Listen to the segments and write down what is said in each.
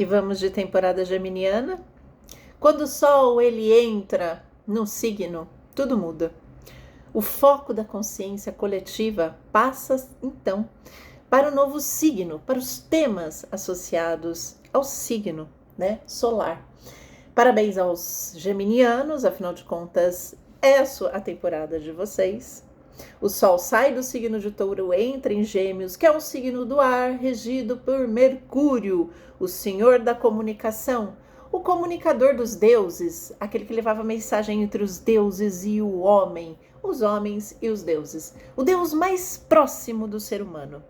E vamos de temporada geminiana. Quando o Sol ele entra no signo, tudo muda. O foco da consciência coletiva passa, então, para o novo signo, para os temas associados ao signo, solar. Parabéns aos geminianos, afinal de contas, é a temporada de vocês. O Sol sai do signo de Touro, entra em Gêmeos, que é um signo do ar, regido por Mercúrio, o senhor da comunicação, o comunicador dos deuses, aquele que levava mensagem entre os deuses e o homem, os homens e os deuses. O Deus mais próximo do ser humano.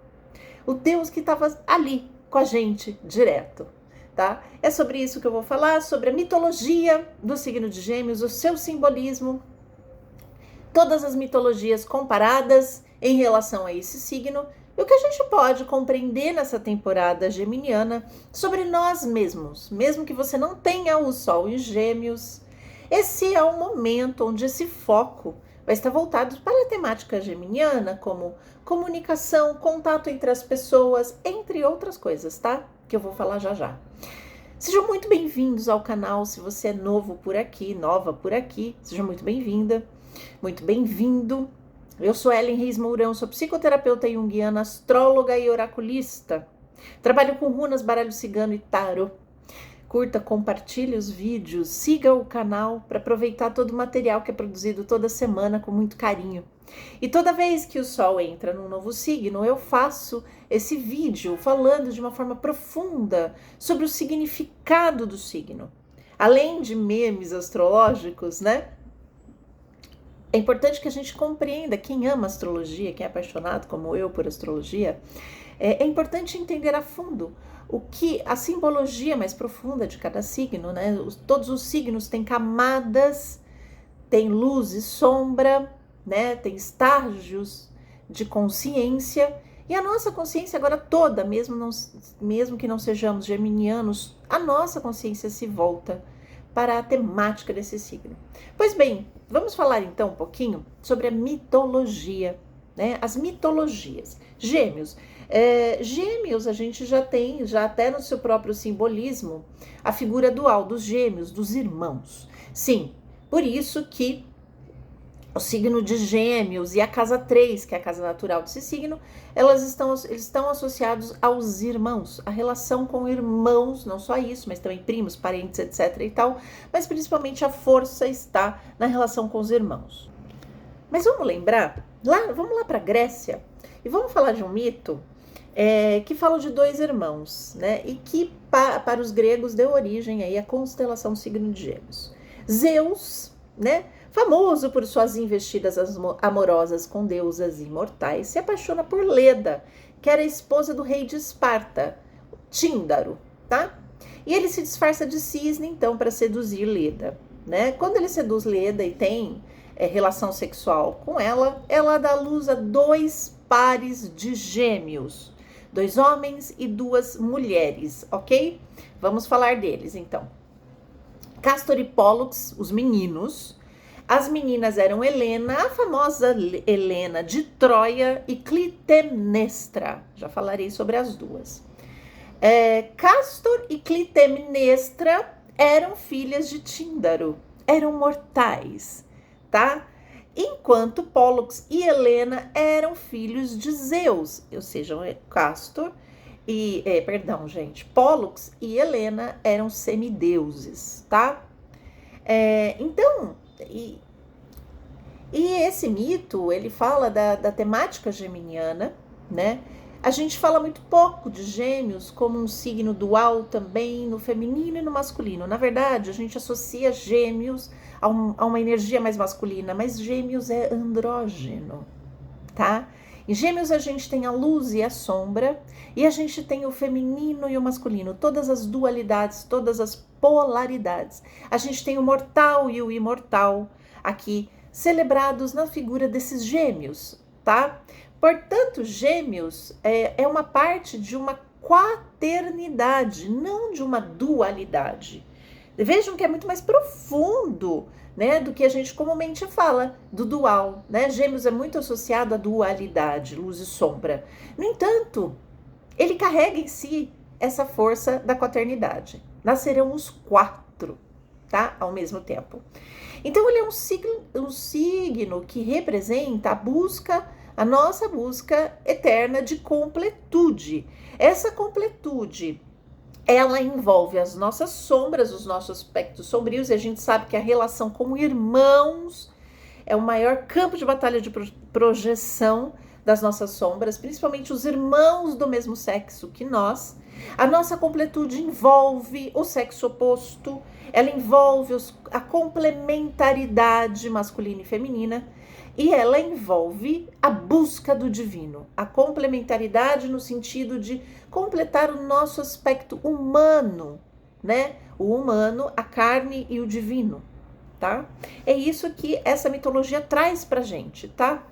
O Deus que estava ali com a gente, direto. Tá? É sobre isso que eu vou falar, sobre a mitologia do signo de Gêmeos, o seu simbolismo, todas as mitologias comparadas em relação a esse signo e o que a gente pode compreender nessa temporada geminiana sobre nós mesmos, mesmo que você não tenha o Sol em Gêmeos. Esse é o momento onde esse foco vai estar voltado para a temática geminiana, como comunicação, contato entre as pessoas, entre outras coisas, tá? Que eu vou falar já já. Sejam muito bem-vindos ao canal, se você é novo por aqui, nova por aqui, seja muito bem-vinda, muito bem-vindo. Eu sou Ellen Reis Mourão, sou psicoterapeuta junguiana, astróloga e oraculista. Trabalho com runas, baralho cigano e tarô. Curta, compartilhe os vídeos, siga o canal para aproveitar todo o material que é produzido toda semana com muito carinho. E toda vez que o Sol entra num novo signo, eu faço esse vídeo falando de uma forma profunda sobre o significado do signo. Além de memes astrológicos, né? É importante que a gente compreenda, quem ama astrologia, quem é apaixonado como eu por astrologia, é importante entender a fundo o que a simbologia mais profunda de cada signo, né? Todos os signos têm camadas, tem luz e sombra, né? Tem estágios de consciência, e a nossa consciência agora toda, mesmo que não sejamos geminianos, a nossa consciência se volta para a temática desse signo. Pois bem, vamos falar então um pouquinho sobre a mitologia, né? As mitologias. Gêmeos. Gêmeos a gente já tem, já até no seu próprio simbolismo, a figura dual dos gêmeos, dos irmãos. Sim, por isso que o signo de Gêmeos e a casa 3, que é a casa natural desse signo, eles estão associados aos irmãos, a relação com irmãos, não só isso, mas também primos, parentes, etc. e tal, mas principalmente a força está na relação com os irmãos. Mas vamos lembrar, vamos lá para a Grécia e vamos falar de um mito que fala de dois irmãos, né? E que para os gregos deu origem aí à constelação do signo de Gêmeos. Zeus, né? Famoso por suas investidas amorosas com deusas imortais, se apaixona por Leda, que era a esposa do rei de Esparta, Tíndaro, tá? E ele se disfarça de cisne, então, para seduzir Leda, né? Quando ele seduz Leda e tem relação sexual com ela, ela dá luz a 2 pares de gêmeos, 2 homens e 2 mulheres, ok? Vamos falar deles, então. Castor e Pólux, os meninos. As meninas eram Helena, a famosa Helena de Troia, e Clitemnestra. Já falarei sobre as duas. Castor e Clitemnestra eram filhas de Tíndaro, eram mortais, tá? Enquanto Pólux e Helena eram filhos de Zeus, ou seja, Castor e, Pólux e Helena eram semideuses, tá? Então, e esse mito, ele fala da temática geminiana, né? A gente fala muito pouco de Gêmeos como um signo dual também no feminino e no masculino. Na verdade, a gente associa Gêmeos a uma energia mais masculina, mas Gêmeos é andrógeno, tá? Em Gêmeos a gente tem a luz e a sombra, e a gente tem o feminino e o masculino, todas as dualidades, todas as polaridades. A gente tem o mortal e o imortal aqui, celebrados na figura desses gêmeos, tá? Portanto, Gêmeos é uma parte de uma quaternidade, não de uma dualidade. Vejam que é muito mais profundo, né, do que a gente comumente fala do dual, né? Gêmeos é muito associado à dualidade, luz e sombra. No entanto, ele carrega em si essa força da quaternidade. Nascerão os 4, tá? Ao mesmo tempo. Então, ele é um signo que representa a nossa busca eterna de completude. Essa completude, ela envolve as nossas sombras, os nossos aspectos sombrios, e a gente sabe que a relação com irmãos é o maior campo de batalha de projeção das nossas sombras, principalmente os irmãos do mesmo sexo que nós. A nossa completude envolve o sexo oposto, ela envolve a complementaridade masculina e feminina, e ela envolve a busca do divino, a complementaridade no sentido de completar o nosso aspecto humano, né? O humano, a carne e o divino, tá? É isso que essa mitologia traz pra gente, tá?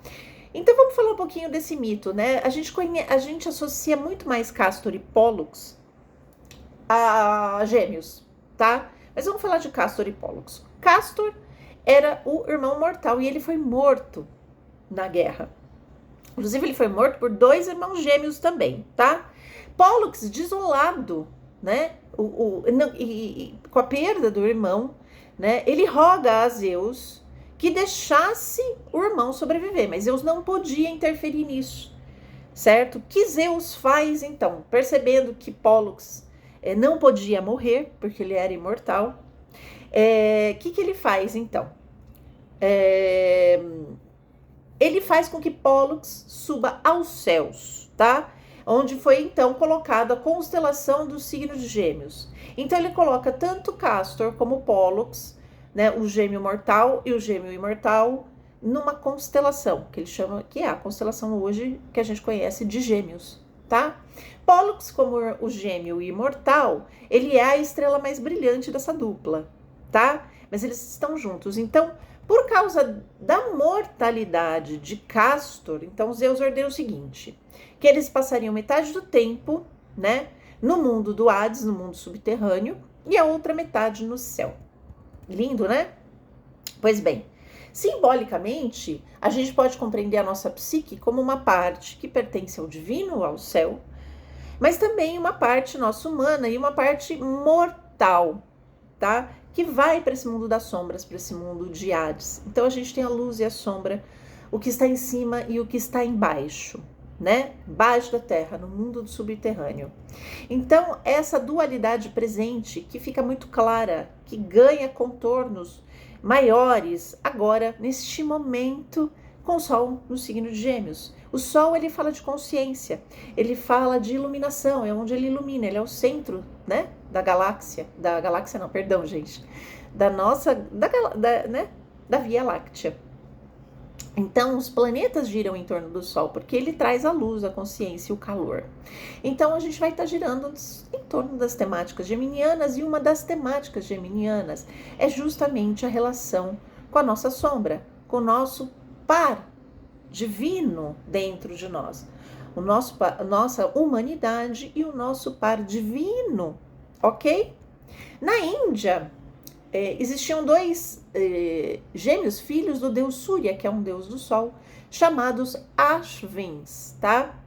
Então vamos falar um pouquinho desse mito, né? A gente associa muito mais Castor e Pólux a Gêmeos, tá? Mas vamos falar de Castor e Pólux. Castor era o irmão mortal e ele foi morto na guerra. Inclusive ele foi morto por 2 irmãos gêmeos também, tá? Pólux, desolado, né? Com a perda do irmão, né? Ele roga a Zeus que deixasse o irmão sobreviver, mas Zeus não podia interferir nisso, certo? O que Zeus faz, então? Percebendo que Pólux não podia morrer, porque ele era imortal, que ele faz, então? Ele faz com que Pólux suba aos céus, tá? Onde foi, então, colocada a constelação do signo de Gêmeos. Então, ele coloca tanto Castor como Pólux, né, o gêmeo mortal e o gêmeo imortal, numa constelação, que ele chama, que é a constelação hoje que a gente conhece de Gêmeos, tá? Pólux, como o gêmeo imortal, ele é a estrela mais brilhante dessa dupla, tá? Mas eles estão juntos. Então, por causa da mortalidade de Castor, então Zeus ordenou o seguinte, que eles passariam metade do tempo, né, no mundo do Hades, no mundo subterrâneo, e a outra metade no céu. Lindo, né? Pois bem, simbolicamente, a gente pode compreender a nossa psique como uma parte que pertence ao divino, ao céu, mas também uma parte nossa humana e uma parte mortal, tá? Que vai para esse mundo das sombras, para esse mundo de Hades. Então a gente tem a luz e a sombra, o que está em cima e o que está embaixo, né? Baixo da terra, no mundo do subterrâneo. Então, essa dualidade presente, que fica muito clara, que ganha contornos maiores agora, neste momento, com o Sol no signo de Gêmeos. O Sol, ele fala de consciência, ele fala de iluminação, é onde ele ilumina, ele é o centro, né, da galáxia não, perdão, gente, da Via Láctea. Então, os planetas giram em torno do Sol, porque ele traz a luz, a consciência e o calor. Então, a gente vai estar girando em torno das temáticas geminianas, e uma das temáticas geminianas é justamente a relação com a nossa sombra, com o nosso par divino dentro de nós. Nossa humanidade e o nosso par divino, ok? Na Índia, existiam 2 gêmeos filhos do deus Surya, que é um deus do sol, chamados Ashvins, tá?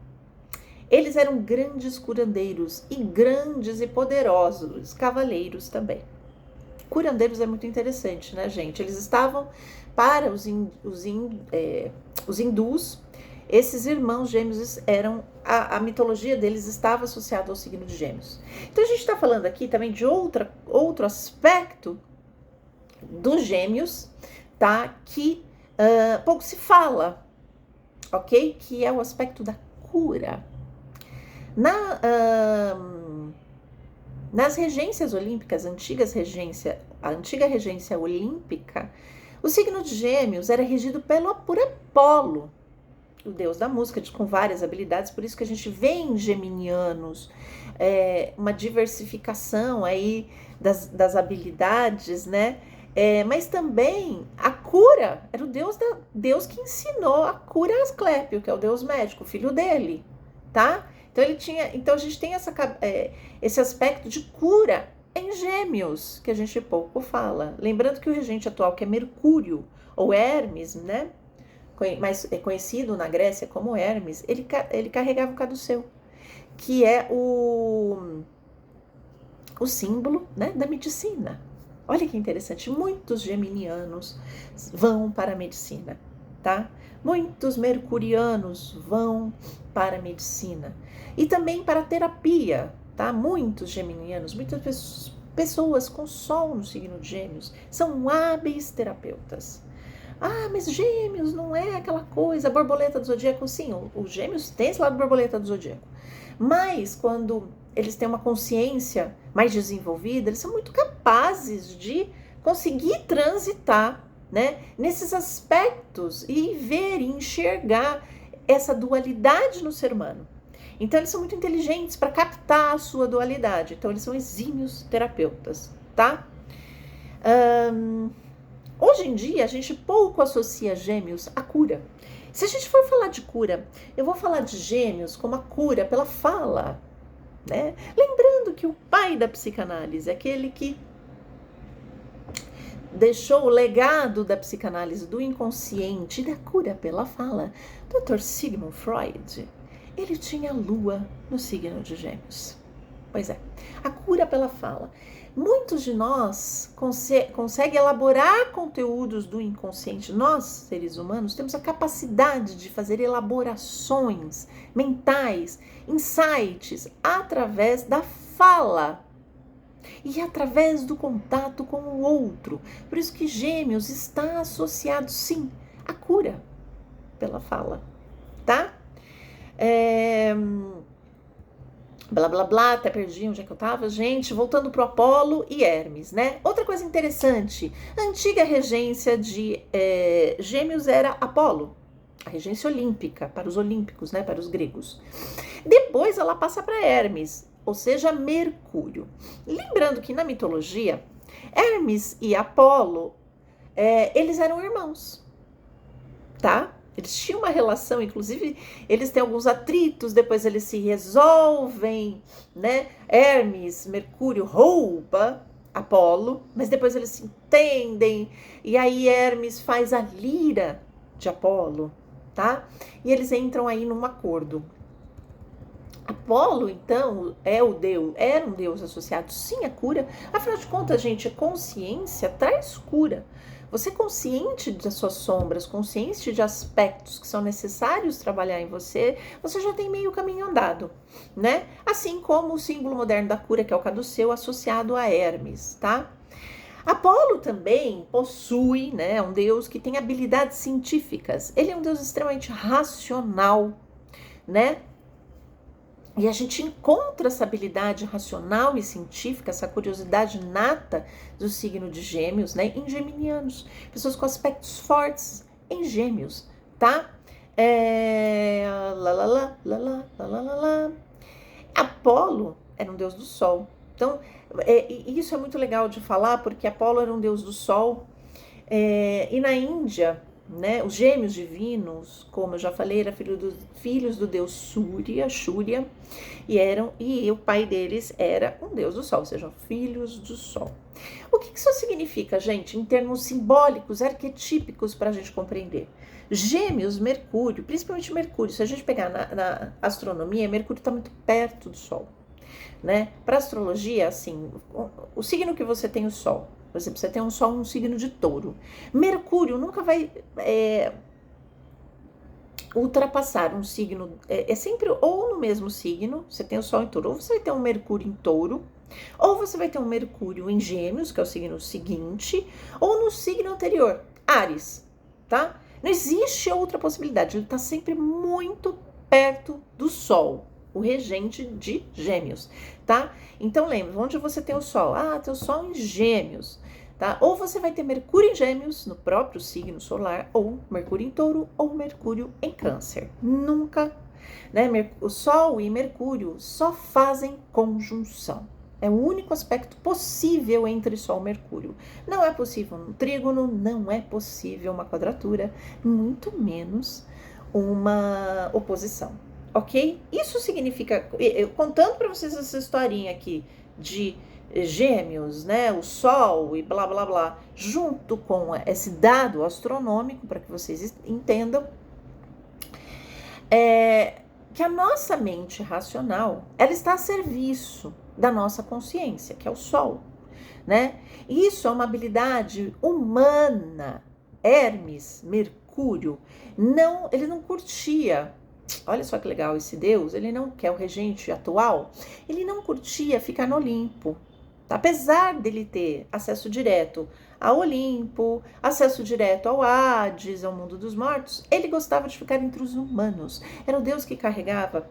Eles eram grandes curandeiros e grandes e poderosos cavaleiros também. Curandeiros é muito interessante, né, gente? Eles estavam, para os hindus, esses irmãos gêmeos eram, a mitologia deles estava associada ao signo de Gêmeos. Então a gente está falando aqui também de outro aspecto dos Gêmeos, tá? Que pouco se fala, ok? Que é o aspecto da cura. Nas regências olímpicas, a antiga regência olímpica, o signo de Gêmeos era regido por Apolo, o deus da música, com várias habilidades, por isso que a gente vê em geminianos uma diversificação aí das habilidades, né? Mas também a cura, era o Deus que ensinou a cura a Asclépio, que é o deus médico, o filho dele, tá? Então a gente tem esse aspecto de cura em Gêmeos, que a gente pouco fala. Lembrando que o regente atual, que é Mercúrio, ou Hermes, né? Mas é conhecido na Grécia como Hermes, ele carregava o caduceu. que é o símbolo, né, da medicina. Olha que interessante, muitos geminianos vão para a medicina, tá? Muitos mercurianos vão para a medicina e também para a terapia, tá? Muitos geminianos, muitas pessoas com sol no signo de Gêmeos são hábeis terapeutas. Ah, mas Gêmeos não é aquela coisa, a borboleta do zodíaco. Sim, os Gêmeos têm esse lado borboleta do zodíaco. Mas quando eles têm uma consciência mais desenvolvida, eles são muito capazes de conseguir transitar, né, nesses aspectos e ver e enxergar essa dualidade no ser humano. Então eles são muito inteligentes para captar a sua dualidade. Então eles são exímios terapeutas, tá? Hoje em dia a gente pouco associa Gêmeos à cura. Se a gente for falar de cura, eu vou falar de Gêmeos como a cura pela fala, né? Lembrando que o pai da psicanálise, aquele que deixou o legado da psicanálise do inconsciente e da cura pela fala, Dr. Sigmund Freud, ele tinha a lua no signo de Gêmeos. Pois é, a cura pela fala. Muitos de nós conseguem elaborar conteúdos do inconsciente. Nós, seres humanos, temos a capacidade de fazer elaborações mentais, insights, através da fala e através do contato com o outro. Por isso que Gêmeos está associado, sim, à cura pela fala, tá? Blá, blá, blá, até perdi onde é que eu tava, gente, voltando pro Apolo e Hermes, né? Outra coisa interessante, a antiga regência de Gêmeos era Apolo, a regência olímpica, para os olímpicos, né, para os gregos. Depois ela passa para Hermes, ou seja, Mercúrio. Lembrando que na mitologia, Hermes e Apolo, eles eram irmãos, tá? Eles tinham uma relação, inclusive eles têm alguns atritos, depois eles se resolvem, né? Hermes, Mercúrio rouba Apolo, mas depois eles se entendem, e aí Hermes faz a lira de Apolo, tá? E eles entram aí num acordo. Apolo, então, era um deus associado sim à cura. Afinal de contas, gente, a consciência traz cura. Você consciente das suas sombras, consciente de aspectos que são necessários trabalhar em você, você já tem meio caminho andado, né? Assim como o símbolo moderno da cura, que é o caduceu, associado a Hermes, tá? Apolo também possui, né, um deus que tem habilidades científicas. Ele é um deus extremamente racional, né? E a gente encontra essa habilidade racional e científica, essa curiosidade nata do signo de Gêmeos, né, em geminianos. Pessoas com aspectos fortes em Gêmeos, tá? Apolo era um deus do Sol. Então, isso é muito legal de falar, porque Apolo era um deus do Sol. E na Índia, né, os gêmeos divinos, como eu já falei, eram filhos do deus Surya, e o pai deles era um deus do Sol, ou seja, filhos do Sol. O que isso significa, gente, em termos simbólicos, arquetípicos, para a gente compreender? Gêmeos, Mercúrio, principalmente Mercúrio, se a gente pegar na astronomia, Mercúrio está muito perto do Sol, né? Para astrologia, assim, o signo que você tem o Sol, por exemplo, você tem um Sol no signo de Touro. Mercúrio nunca vai ultrapassar um signo, é sempre ou no mesmo signo, você tem o Sol em Touro, ou você vai ter um Mercúrio em Touro, ou você vai ter um Mercúrio em Gêmeos, que é o signo seguinte, ou no signo anterior, Áries, tá? Não existe outra possibilidade, ele está sempre muito perto do Sol, o regente de Gêmeos, tá? Então lembra, onde você tem o Sol? Tem o Sol em Gêmeos, tá? Ou você vai ter Mercúrio em Gêmeos, no próprio signo solar, ou Mercúrio em Touro, ou Mercúrio em Câncer. Nunca, né? O Sol e Mercúrio só fazem conjunção. É o único aspecto possível entre Sol e Mercúrio. Não é possível um trígono, não é possível uma quadratura, muito menos uma oposição. Ok? Isso significa, contando para vocês essa historinha aqui de Gêmeos, né, o Sol e blá blá blá, junto com esse dado astronômico, para que vocês entendam, que a nossa mente racional, ela está a serviço da nossa consciência, que é o Sol, né? Isso é uma habilidade humana. Hermes, Mercúrio, ele não curtia. Olha só que legal esse Deus, ele não quer o regente atual, ele não curtia ficar no Olimpo. Apesar dele ter acesso direto ao Olimpo, acesso direto ao Hades, ao mundo dos mortos, ele gostava de ficar entre os humanos. Era o Deus que carregava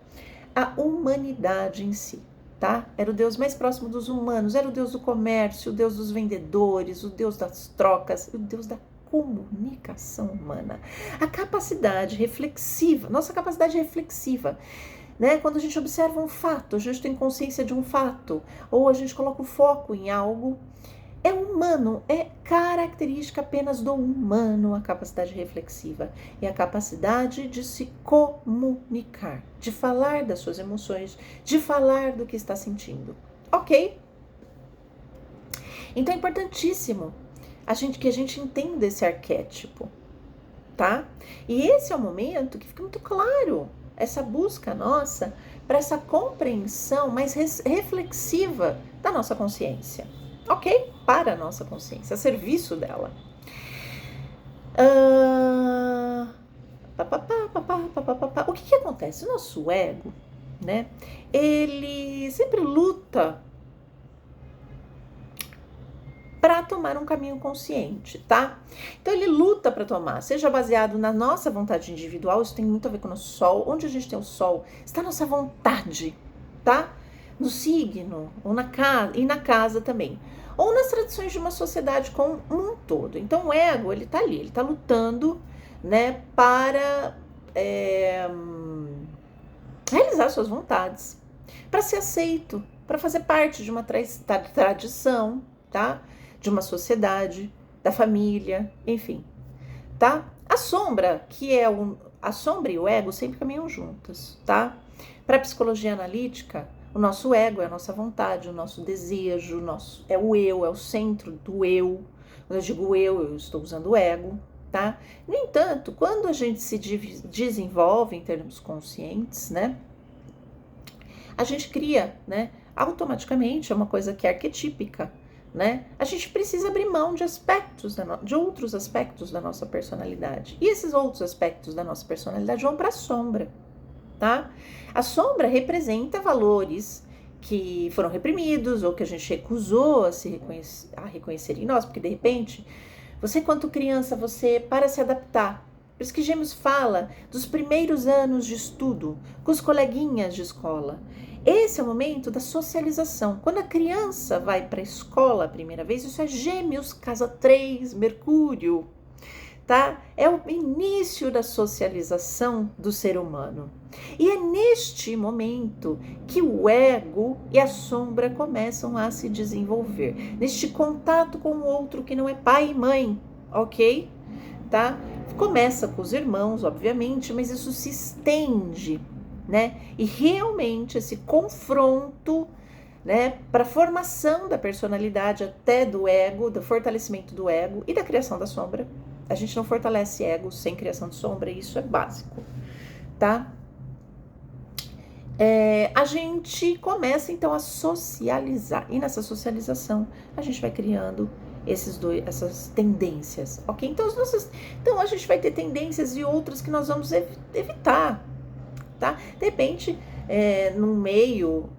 a humanidade em si, tá? Era o Deus mais próximo dos humanos, era o Deus do comércio, o Deus dos vendedores, o Deus das trocas, o Deus da comunicação humana. A capacidade reflexiva, nossa capacidade reflexiva, né? Quando a gente observa um fato, a gente tem consciência de um fato, ou a gente coloca o foco em algo, é humano, é característica apenas do humano a capacidade reflexiva. É a capacidade de se comunicar, de falar das suas emoções, de falar do que está sentindo. Ok? Então é importantíssimo que a gente entenda esse arquétipo, tá? E esse é o momento que fica muito claro essa busca nossa para essa compreensão mais reflexiva da nossa consciência, ok? Para a nossa consciência, a serviço dela. O que acontece? O nosso ego, né? Ele sempre luta para tomar um caminho consciente, tá? Então ele luta para tomar, seja baseado na nossa vontade individual, isso tem muito a ver com o nosso Sol, onde a gente tem o Sol, está a nossa vontade, tá? No signo, ou na casa também, ou nas tradições de uma sociedade como um todo. Então o ego, ele tá ali, ele tá lutando, né, para realizar suas vontades, para ser aceito, para fazer parte de uma tradição, tá? De uma sociedade, da família, enfim, tá? A sombra, a sombra e o ego sempre caminham juntas, tá? Para a psicologia analítica, o nosso ego é a nossa vontade, o nosso desejo, é o eu, é o centro do eu. Quando eu digo eu estou usando o ego, tá? No entanto, quando a gente se desenvolve em termos conscientes, né? A gente cria, né? Automaticamente, é uma coisa que é arquetípica, né? A gente precisa abrir mão de outros aspectos da nossa personalidade. E esses outros aspectos da nossa personalidade vão para a sombra, tá? A sombra representa valores que foram reprimidos ou que a gente recusou a reconhecer em nós, porque de repente, você quanto criança, você para se adaptar. Por isso que Gêmeos fala dos primeiros anos de estudo, com os coleguinhas de escola. Esse é o momento da socialização. Quando a criança vai para a escola a primeira vez, isso é Gêmeos, casa 3, Mercúrio, tá? É o início da socialização do ser humano. E é neste momento que o ego e a sombra começam a se desenvolver. Neste contato com o outro que não é pai e mãe, ok? Tá? Começa com os irmãos, obviamente, mas isso se estende, né? E realmente esse confronto, né, para a formação da personalidade, até do ego, do fortalecimento do ego e da criação da sombra. A gente não fortalece ego sem criação de sombra, e isso é básico, tá? A gente começa então a socializar, e nessa socialização a gente vai criando essas tendências, ok? Então a gente vai ter tendências e outras que nós vamos evitar, tá? De repente, no meio,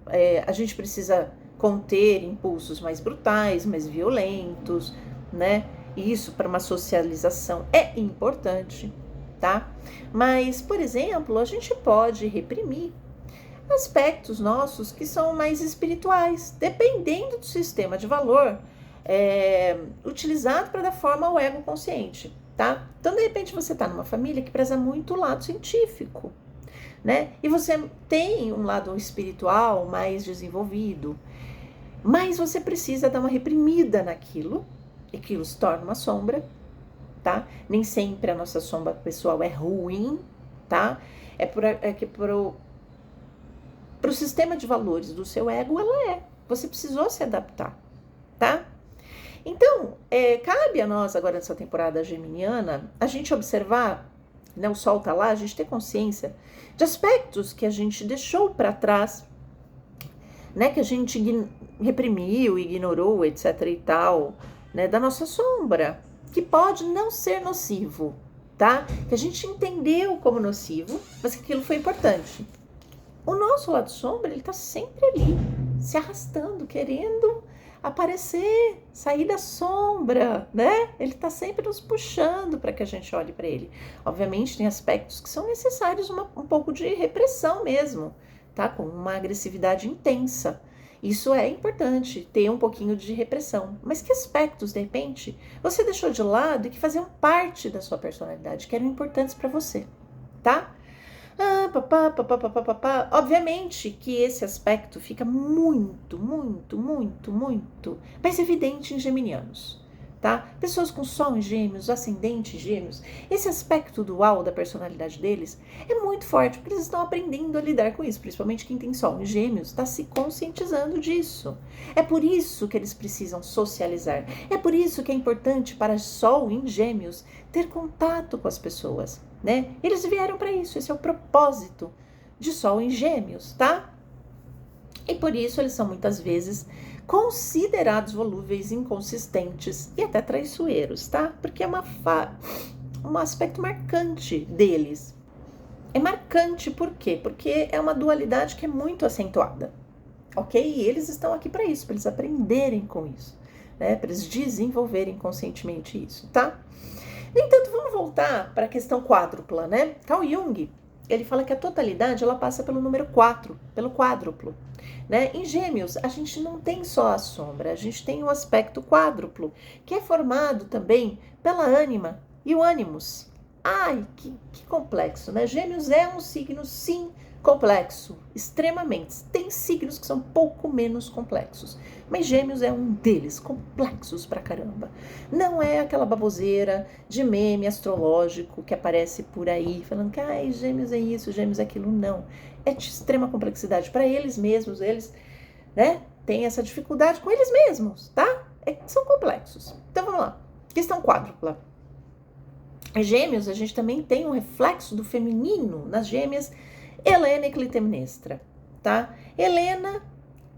a gente precisa conter impulsos mais brutais, mais violentos, né? E isso para uma socialização é importante, tá? Mas, por exemplo, a gente pode reprimir aspectos nossos que são mais espirituais, dependendo do sistema de valor utilizado para dar forma ao ego consciente, tá? Então, de repente, você está numa família que preza muito o lado científico, né? E você tem um lado espiritual mais desenvolvido, mas você precisa dar uma reprimida naquilo, e aquilo se torna uma sombra, tá? Nem sempre a nossa sombra pessoal é ruim, tá? Para o sistema de valores do seu ego, ela é. Você precisou se adaptar, tá? Então, cabe a nós agora nessa temporada geminiana, a gente observar né, o sol tá lá, a gente ter consciência de aspectos que a gente deixou para trás, né, que a gente reprimiu, ignorou, etc e tal, né, da nossa sombra, que pode não ser nocivo, tá? Que a gente entendeu como nocivo, mas que aquilo foi importante. O nosso lado sombra, ele tá sempre ali, se arrastando, querendo aparecer, sair da sombra, né? Ele tá sempre nos puxando para que a gente olhe para ele. Obviamente, tem aspectos que são necessários um pouco de repressão mesmo, tá? Com uma agressividade intensa. Isso é importante, ter um pouquinho de repressão. Mas que aspectos, de repente, você deixou de lado e que faziam parte da sua personalidade, que eram importantes para você, tá? Obviamente que esse aspecto fica muito mais evidente em geminianos, tá? Pessoas com sol em gêmeos, ascendente em gêmeos, esse aspecto dual da personalidade deles é muito forte, porque eles estão aprendendo a lidar com isso, principalmente quem tem sol em gêmeos, está se conscientizando disso. É por isso que eles precisam socializar, é por isso que é importante para sol em gêmeos ter contato com as pessoas, né? Eles vieram para isso, esse é o propósito de sol em gêmeos, tá? E por isso eles são muitas vezes considerados volúveis, inconsistentes e até traiçoeiros, tá? Porque é um aspecto marcante deles. É marcante por quê? Porque é uma dualidade que é muito acentuada, ok? E eles estão aqui para isso, para eles aprenderem com isso, né? Para eles desenvolverem conscientemente isso, tá? No entanto, vamos voltar para a questão quádrupla, né? Carl Jung, ele fala que a totalidade, ela passa pelo número 4, pelo quádruplo, né? Em gêmeos, a gente não tem só a sombra, a gente tem o aspecto quádruplo, que é formado também pela ânima e o ânimos. Ai, que complexo, né? Gêmeos é um signo, sim, complexo, extremamente. Tem signos que são pouco menos complexos, mas gêmeos é um deles, complexos pra caramba. Não é aquela baboseira de meme astrológico que aparece por aí, falando que ai, gêmeos é isso, gêmeos é aquilo, não. É de extrema complexidade para eles mesmos, eles, né, têm essa dificuldade com eles mesmos, tá? São complexos. Então vamos lá, questão quádrupla. Gêmeos, a gente também tem um reflexo do feminino nas gêmeas, Helena e Clitemnestra, tá? Helena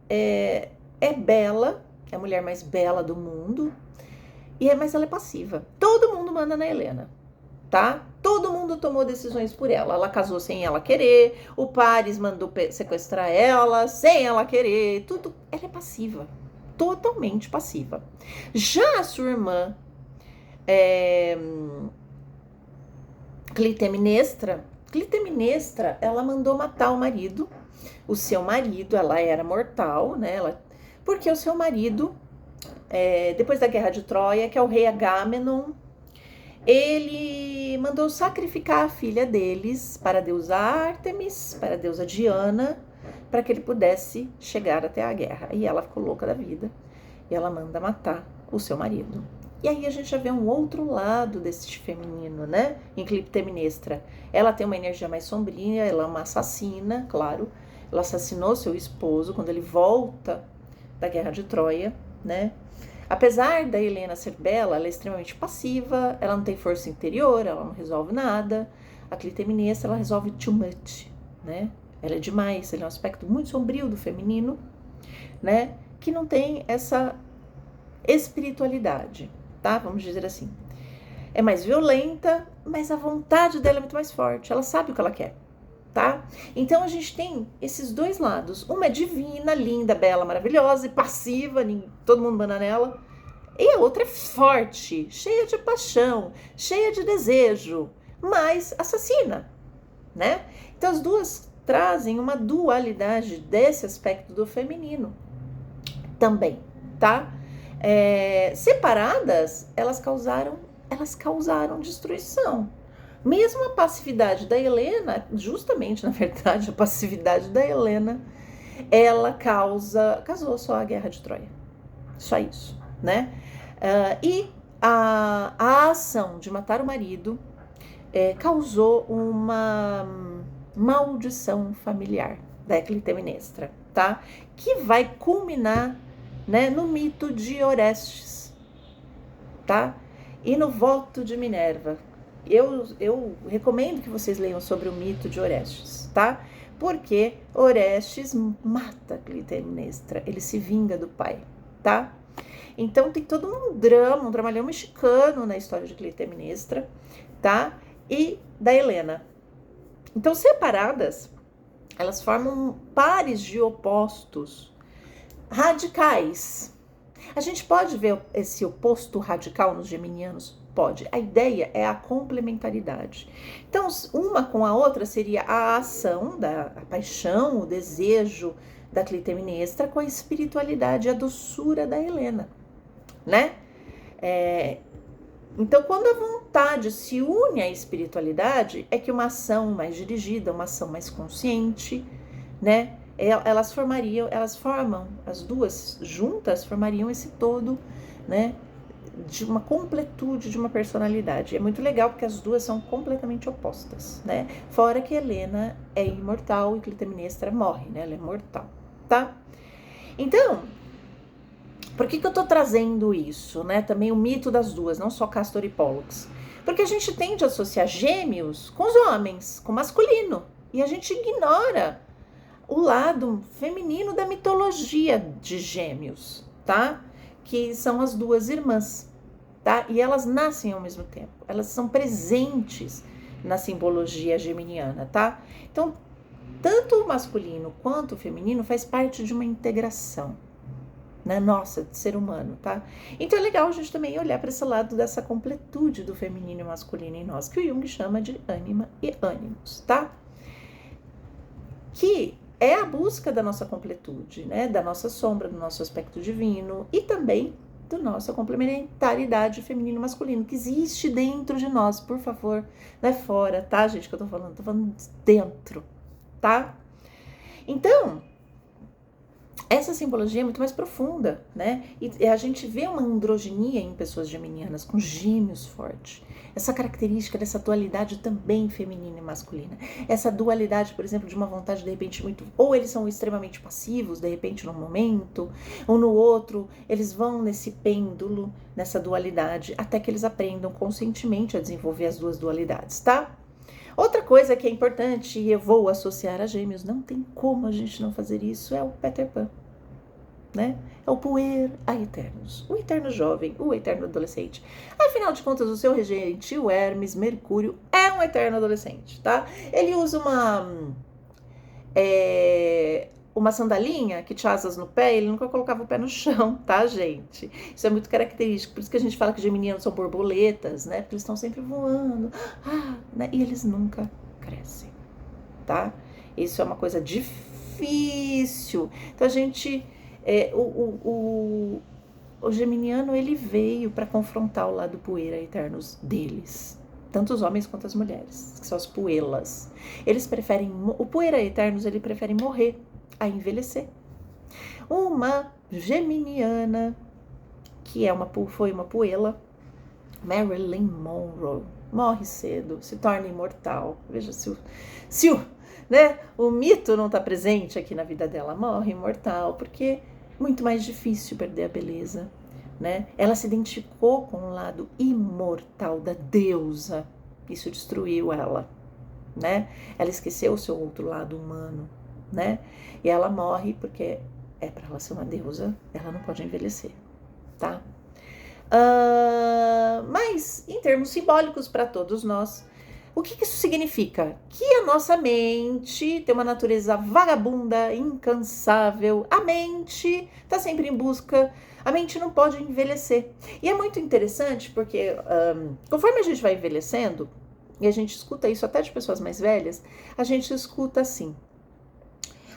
é bela, é a mulher mais bela do mundo, mas ela é passiva. Todo mundo manda na Helena, tá? Todo mundo tomou decisões por ela. Ela casou sem ela querer, o Paris mandou sequestrar ela sem ela querer, tudo. Ela é passiva, totalmente passiva. Já a sua irmã, Clitemnestra, ela mandou matar o marido, o seu marido, ela era mortal, né? Porque o seu marido, depois da Guerra de Troia, que é o rei Agamenon, ele mandou sacrificar a filha deles para a deusa Ártemis, para a deusa Diana, para que ele pudesse chegar até a guerra. E ela ficou louca da vida e ela manda matar o seu marido. E aí a gente já vê um outro lado desse feminino, né? Em Clitemnestra. Ela tem uma energia mais sombria, ela é uma assassina, claro. Ela assassinou seu esposo quando ele volta da Guerra de Troia, né? Apesar da Helena ser bela, ela é extremamente passiva, ela não tem força interior, ela não resolve nada. A Clitemnestra, ela resolve too much, né? Ela é demais, ela é um aspecto muito sombrio do feminino, né? Que não tem essa espiritualidade, tá? Vamos dizer assim. É mais violenta, mas a vontade dela é muito mais forte. Ela sabe o que ela quer, tá? Então a gente tem esses dois lados. Uma é divina, linda, bela, maravilhosa e passiva, todo mundo manda nela. E a outra é forte, cheia de paixão, cheia de desejo, mas assassina, né? Então as duas trazem uma dualidade desse aspecto do feminino também, tá? Separadas, elas causaram destruição. Mesmo a passividade da Helena, justamente, na verdade, a passividade da Helena, ela causou só a Guerra de Troia. Só isso, né? E a ação de matar o marido causou uma maldição familiar da Clitemnestra, tá? Que vai culminar, né, no mito de Orestes, tá? E no voto de Minerva, eu recomendo que vocês leiam sobre o mito de Orestes, tá? Porque Orestes mata Clitemnestra, ele se vinga do pai, tá? Então tem todo um dramalhão mexicano na história de Clitemnestra, tá? E da Helena. Então, separadas, elas formam pares de opostos radicais. A gente pode ver esse oposto radical nos geminianos? Pode. A ideia é a complementaridade. Então, uma com a outra seria a ação, a paixão, o desejo da Clitemnestra com a espiritualidade, a doçura da Helena, né? Então, quando a vontade se une à espiritualidade, é que uma ação mais dirigida, uma ação mais consciente, né? Elas formam, as duas juntas formariam esse todo, né? De uma completude, de uma personalidade. É muito legal porque as duas são completamente opostas, né? Fora que Helena é imortal e Clitemnestra morre, né? Ela é mortal, tá? Então, por que eu tô trazendo isso, né? Também o mito das duas, não só Castor e Pólux. Porque a gente tende a associar gêmeos com os homens, com o masculino. E a gente ignora o lado feminino da mitologia de Gêmeos, tá? Que são as duas irmãs, tá? E elas nascem ao mesmo tempo. Elas são presentes na simbologia geminiana, tá? Então, tanto o masculino quanto o feminino faz parte de uma integração, né, nossa, de ser humano, tá? Então é legal a gente também olhar para esse lado dessa completude do feminino e masculino em nós, que o Jung chama de ânima e ânimos, tá? Que é a busca da nossa completude, né? Da nossa sombra, do nosso aspecto divino e também da nossa complementaridade feminino e masculino, que existe dentro de nós, por favor, não é fora, tá, gente, que eu tô falando dentro, tá? Então, essa simbologia é muito mais profunda, né? E a gente vê uma androginia em pessoas geminianas com gêmeos forte. Essa característica dessa dualidade também feminina e masculina. Essa dualidade, por exemplo, de uma vontade de repente muito... Ou eles são extremamente passivos, de repente num momento, ou no outro, eles vão nesse pêndulo, nessa dualidade, até que eles aprendam conscientemente a desenvolver as duas dualidades, tá? Outra coisa que é importante, e eu vou associar a Gêmeos, não tem como a gente não fazer isso, é o Peter Pan, né? É o puer a eternos, o eterno jovem, o eterno adolescente. Afinal de contas, o seu regente, o Hermes, Mercúrio, é um eterno adolescente, tá? Ele usa uma sandalinha que tinha asas no pé, ele nunca colocava o pé no chão, tá, gente? Isso é muito característico, por isso que a gente fala que geminianos são borboletas, né? Porque eles estão sempre voando, né? E eles nunca crescem, tá? Isso é uma coisa difícil. Então a gente, o geminiano, ele veio para confrontar o lado poeira eternos deles, tanto os homens quanto as mulheres, que são as puelas. Eles preferem, o poeira eternos, ele prefere morrer a envelhecer. Uma geminiana, que foi uma puela, Marilyn Monroe, morre cedo, se torna imortal. Veja se o mito não está presente aqui na vida dela, morre imortal, porque é muito mais difícil perder a beleza, né? Ela se identificou com o lado imortal da deusa, isso destruiu ela, né? Ela esqueceu o seu outro lado humano, né? E ela morre porque para ela ser uma deusa, ela não pode envelhecer, tá? Mas em termos simbólicos para todos nós, o que isso significa? Que a nossa mente tem uma natureza vagabunda, incansável. A mente está sempre em busca, a mente não pode envelhecer. E é muito interessante porque conforme a gente vai envelhecendo, e a gente escuta isso até de pessoas mais velhas, a gente escuta assim: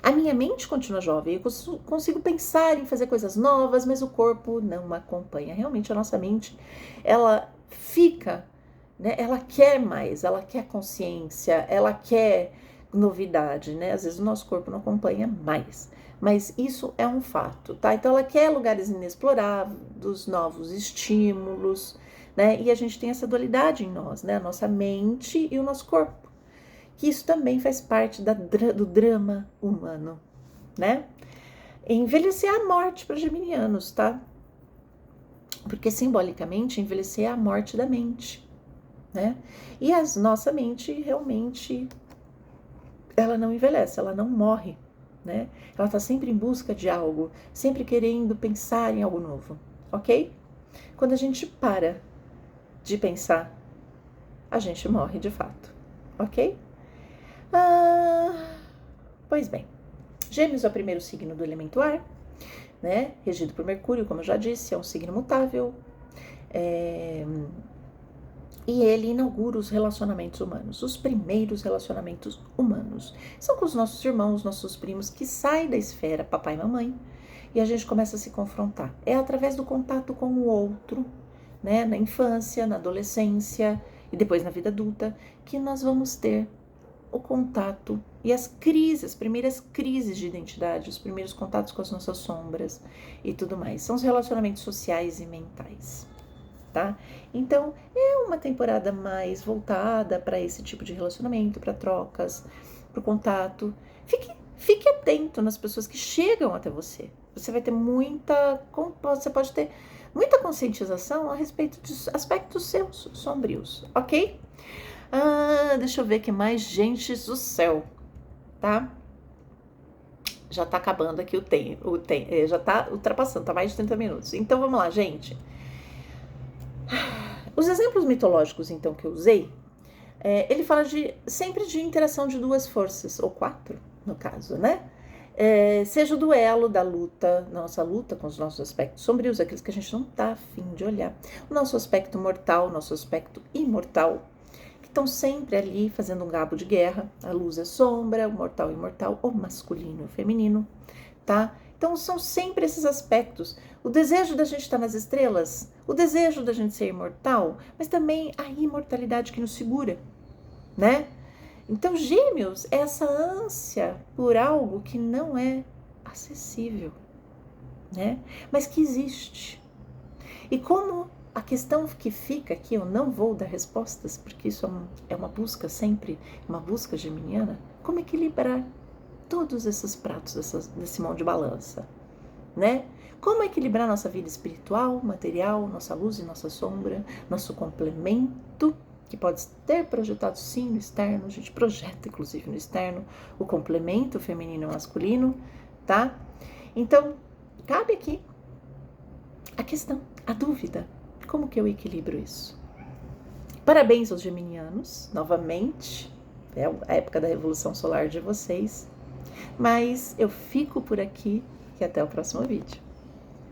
a minha mente continua jovem, eu consigo pensar em fazer coisas novas, mas o corpo não acompanha. Realmente a nossa mente, ela fica, né? Ela quer mais, ela quer consciência, ela quer novidade, né? Às vezes o nosso corpo não acompanha mais, mas isso é um fato, tá? Então ela quer lugares inexplorados, novos estímulos, né? E a gente tem essa dualidade em nós, né? A nossa mente e o nosso corpo. Que isso também faz parte do drama humano, né? Envelhecer é a morte para geminianos, tá? Porque simbolicamente envelhecer é a morte da mente, né? E a nossa mente realmente, ela não envelhece, ela não morre, né? Ela está sempre em busca de algo, sempre querendo pensar em algo novo, ok? Quando a gente para de pensar, a gente morre de fato, ok? Pois bem, Gêmeos é o primeiro signo do elemento ar, né? Regido por Mercúrio, como eu já disse, é um signo mutável. E ele inaugura os relacionamentos humanos, os primeiros relacionamentos humanos. São com os nossos irmãos, nossos primos, que saem da esfera papai e mamãe, e a gente começa a se confrontar. É através do contato com o outro, né? Na infância, na adolescência e depois na vida adulta, que nós vamos ter o contato e as crises, as primeiras crises de identidade, os primeiros contatos com as nossas sombras e tudo mais. São os relacionamentos sociais e mentais, tá? Então, é uma temporada mais voltada para esse tipo de relacionamento, para trocas, para o contato. Fique atento nas pessoas que chegam até você. Você vai ter você pode ter muita conscientização a respeito de aspectos seus sombrios, ok? Deixa eu ver que mais, gente do céu, tá? Já tá acabando aqui já tá ultrapassando, tá mais de 30 minutos. Então vamos lá, gente. Os exemplos mitológicos, então, que eu usei, ele fala sempre de interação de duas forças, ou quatro, no caso, né? Seja o duelo da luta, nossa luta com os nossos aspectos sombrios, aqueles que a gente não tá afim de olhar, o nosso aspecto mortal, o nosso aspecto imortal, que estão sempre ali fazendo um cabo de guerra, a luz e a sombra, o mortal e imortal, o masculino e o feminino, tá? Então são sempre esses aspectos, o desejo da gente estar nas estrelas, o desejo da gente ser imortal, mas também a imortalidade que nos segura, né? Então, Gêmeos é essa ânsia por algo que não é acessível, né? Mas que existe. E como a questão que fica aqui, eu não vou dar respostas, porque isso é uma busca sempre, uma busca geminiana, como equilibrar todos esses pratos, desse mão de balança, né? Como equilibrar nossa vida espiritual, material, nossa luz e nossa sombra, nosso complemento, que pode ter projetado sim no externo, a gente projeta inclusive no externo, o complemento feminino e masculino, tá? Então, cabe aqui a questão, a dúvida, como que eu equilibro isso? Parabéns aos geminianos, novamente, é a época da revolução solar de vocês, mas eu fico por aqui e até o próximo vídeo.